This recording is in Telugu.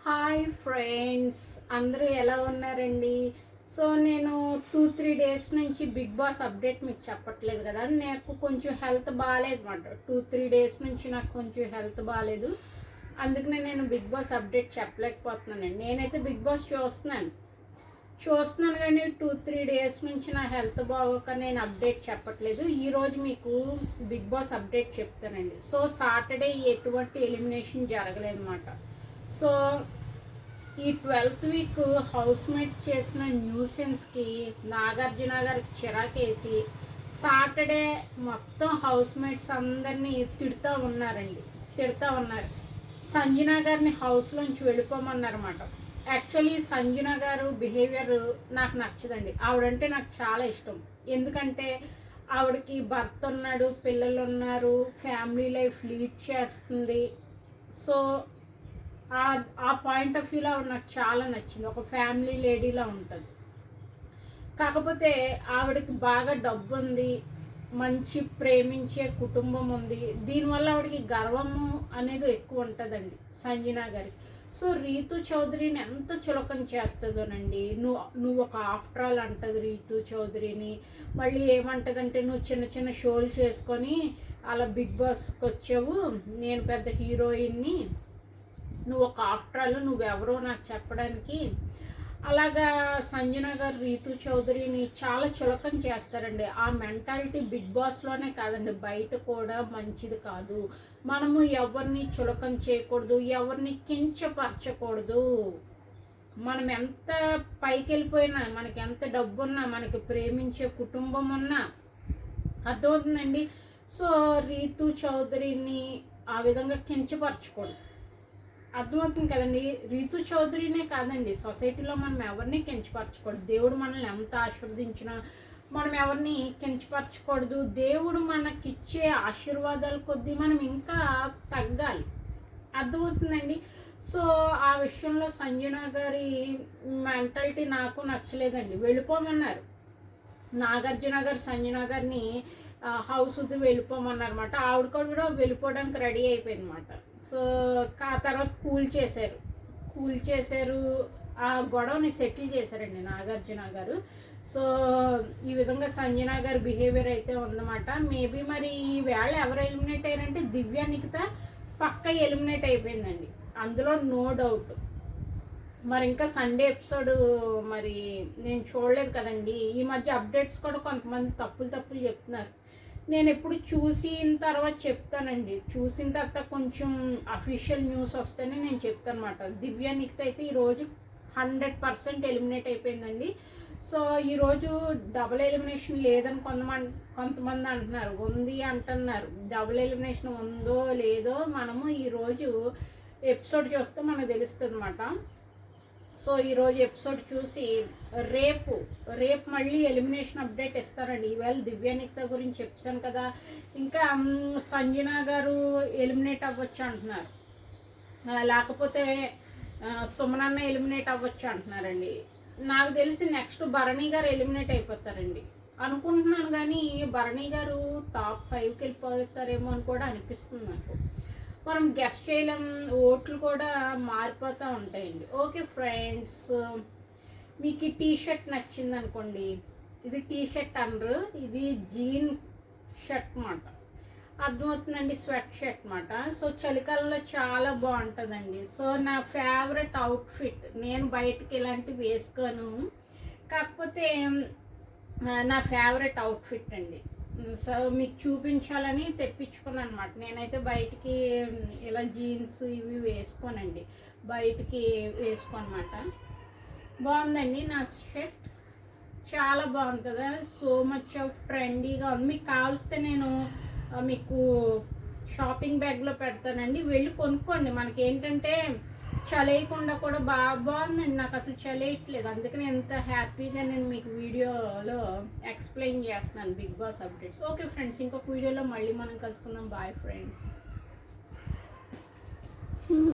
హాయ్ ఫ్రెండ్స్, అందరూ ఎలా ఉన్నారండి? సో నేను 2-3 డేస్ నుంచి బిగ్ బాస్ అప్డేట్ మీకు చెప్పట్లేదు కదా. నాకు కొంచెం హెల్త్ బాగాలేదు అన్నమాట. 2-3 డేస్ నుంచి నాకు కొంచెం హెల్త్ బాగాలేదు. అందుకనే నేను బిగ్ బాస్ అప్డేట్ చెప్పలేకపోతున్నానండి. నేనైతే బిగ్ బాస్ చూస్తున్నాను కానీ 2-3 డేస్ నుంచి నా హెల్త్ బాగోక నేను అప్డేట్ చెప్పట్లేదు. ఈరోజు మీకు బిగ్ బాస్ అప్డేట్ చెప్తానండి. సో సాటర్డే ఎటువంటి ఎలిమినేషన్ జరగలేదు అన్నమాట. సో ఈ 12th వీక్ హౌస్ మేట్ చేసిన న్యూసెన్స్కి నాగార్జున గారికి చిరాకేసి సాటర్డే మొత్తం హౌస్ మేట్స్ అందరినీ తిడుతూ ఉన్నారు. సంజన గారిని హౌస్లోంచి వెళ్ళిపోమన్నారన్నమాట. యాక్చువల్లీ సంజన గారు బిహేవియర్ నాకు నచ్చదండి. ఆవిడంటే నాకు చాలా ఇష్టం. ఎందుకంటే ఆవిడకి భర్త ఉన్నాడు, పిల్లలు ఉన్నారు, ఫ్యామిలీ లైఫ్ లీడ్ చేస్తుంది. సో ఆ పాయింట్ ఆఫ్ వ్యూలో నాకు చాలా నచ్చింది. ఒక ఫ్యామిలీ లేడీలా ఉంటుంది. కాకపోతే ఆవిడకి బాగా డబ్బు ఉంది, మంచి ప్రేమించే కుటుంబం ఉంది. దీనివల్ల ఆవిడకి గర్వము అనేది ఎక్కువ ఉంటుందండి సంజన గారికి. సో రీతు చౌదరిని ఎంత చులకన చేస్తుందోనండి. నువ్వు ఒక ఆఫ్టర్ ఆల్ అంటుంది రీతు చౌదరిని. మళ్ళీ ఏమంటుందంటే, నువ్వు చిన్న చిన్న షోలు చేసుకొని అలా బిగ్ బాస్కి వచ్చావు, నేను పెద్ద హీరోయిన్ని, నువ్వు ఒక ఆఫ్టర్ ఆల్, నువ్వెవరో నాకు చెప్పడానికి. అలాగా సంజన గారు రీతు చౌదరిని చాలా చులకన చేస్తారండి. ఆ మెంటాలిటీ బిగ్ బాస్లోనే కాదండి, బయట కూడా మంచిది కాదు. మనము ఎవరిని చులకన చేయకూడదు, ఎవరిని కించపరచకూడదు. మనం ఎంత పైకి వెళ్ళిపోయినా, మనకి ఎంత డబ్బు ఉన్నా, మనకి ప్రేమించే కుటుంబం ఉన్నా, అర్థమవుతుందండి. సో రీతు చౌదరిని ఆ విధంగా కించపరచకూడదు. అర్థమవుతుంది కదండి. రీతు చౌదరినే కాదండి, సొసైటీలో మనం ఎవరిని కించపరచకూడదు. దేవుడు మనల్ని ఎంత ఆశీర్వదించినా మనం ఎవరిని కించపరచకూడదు. దేవుడు మనకిచ్చే ఆశీర్వాదాల కొద్దీ మనం ఇంకా తగ్గాలి. అర్థమవుతుందండి. సో ఆ విషయంలో సంజన గారి మెంటాలిటీ నాకు నచ్చలేదండి. వెళ్ళిపోమన్నారు నాగార్జున గారు సంజన గారిని, హౌస్ వద్దు వెళ్ళిపోమన్నారన్నమాట. ఆవిడ కూడా వెళ్ళిపోవడానికి రెడీ అయిపోయింది అనమాట. సో ఆ తర్వాత కూల్ చేశారు, ఆ గొడవని సెటిల్ చేశారండి నాగార్జున గారు. సో ఈ విధంగా సంజన గారి బిహేవియర్ అయితే ఉందన్నమాట. మేబీ మరి ఈ వేళ ఎవరు ఎలిమినేట్ అయ్యారంటే దివ్య నిఖిత పక్క ఎలిమినేట్ అయిపోయిందండి, అందులో నో డౌట్. మరి ఇంకా సండే ఎపిసోడ్ మరి నేను చూడలేదు కదండి. ఈ మధ్య అప్డేట్స్ కూడా కొంతమంది తప్పులు చెప్తున్నారు. నేను ఎప్పుడు చూసిన తర్వాత చెప్తానండి. చూసిన తర్వాత కొంచెం అఫీషియల్ న్యూస్ వస్తేనే నేను చెప్తాను అనమాట. దివ్య నిఖిత అయితే ఈరోజు 100% ఎలిమినేట్ అయిపోయిందండి. సో ఈరోజు డబుల్ ఎలిమినేషన్ లేదని కొంతమంది అంటున్నారు, ఉంది అంటున్నారు. డబుల్ ఎలిమినేషన్ ఉందో లేదో మనము ఈరోజు ఎపిసోడ్ చూస్తే మనకు తెలుస్తుంది అన్నమాట. సో ఈరోజు ఎపిసోడ్ చూసి రేపు మళ్ళీ ఎలిమినేషన్ అప్డేట్ ఇస్తారండి. ఈవేళ దివ్య నిఖిత గురించి చెప్పాను కదా. ఇంకా సంజన గారు ఎలిమినేట్ అవ్వచ్చు అంటున్నారు, లేకపోతే సుమనన్న ఎలిమినేట్ అవ్వచ్చు అంటున్నారండి. నాకు తెలిసి నెక్స్ట్ భరణి గారు ఎలిమినేట్ అయిపోతారండి అనుకుంటున్నాను. కానీ భరణి గారు టాప్ 5కి వెళ్ళిపోతారేమో అని కూడా అనిపిస్తుంది నాకు. మనం గెస్ట్ చేయలేం, ఓట్లు కూడా మారిపోతూ ఉంటాయండి. ఓకే ఫ్రెండ్స్, మీకు ఈ టీషర్ట్ నచ్చింది అనుకోండి. ఇది టీషర్ట్ అనరు, ఇది జీన్ షర్ట్ అన్నమాట. అర్థమవుతుందండి, స్వెట్ షర్ట్ అన్నమాట. సో చలికాలంలో చాలా బాగుంటుందండి. సో నా ఫేవరెట్ అవుట్ఫిట్. నేను బయటకి ఇలాంటివి వేసుకోను, కాకపోతే నా ఫేవరెట్ అవుట్ఫిట్ అండి. సో మీకు చూపించాలని తెప్పించుకున్నాను అనమాట. నేనైతే బయటికి ఇలా జీన్స్ ఇవి వేసుకోనండి, బయటికి వేసుకోనమాట. బాగుందండి నా షర్ట్, చాలా బాగుంది కదా. సో మచ్ ఆఫ్ ట్రెండీగా ఉంది. మీకు కావలిస్తే నేను మీకు షాపింగ్ బ్యాగ్లో పెడతానండి, వెళ్ళి కొనుక్కోండి. మనకి ఏంటంటే చలేయకుండా కూడా బాగుందండి. నాకు అసలు చలేయట్లేదు, అందుకని ఎంత హ్యాపీగా నేను మీకు వీడియోలో ఎక్స్ప్లెయిన్ చేస్తున్నాను Bigg Boss updates. Okay friends, ఇంకొక వీడియోలో మళ్ళీ మనం కలుసుకుందాం. Bye friends.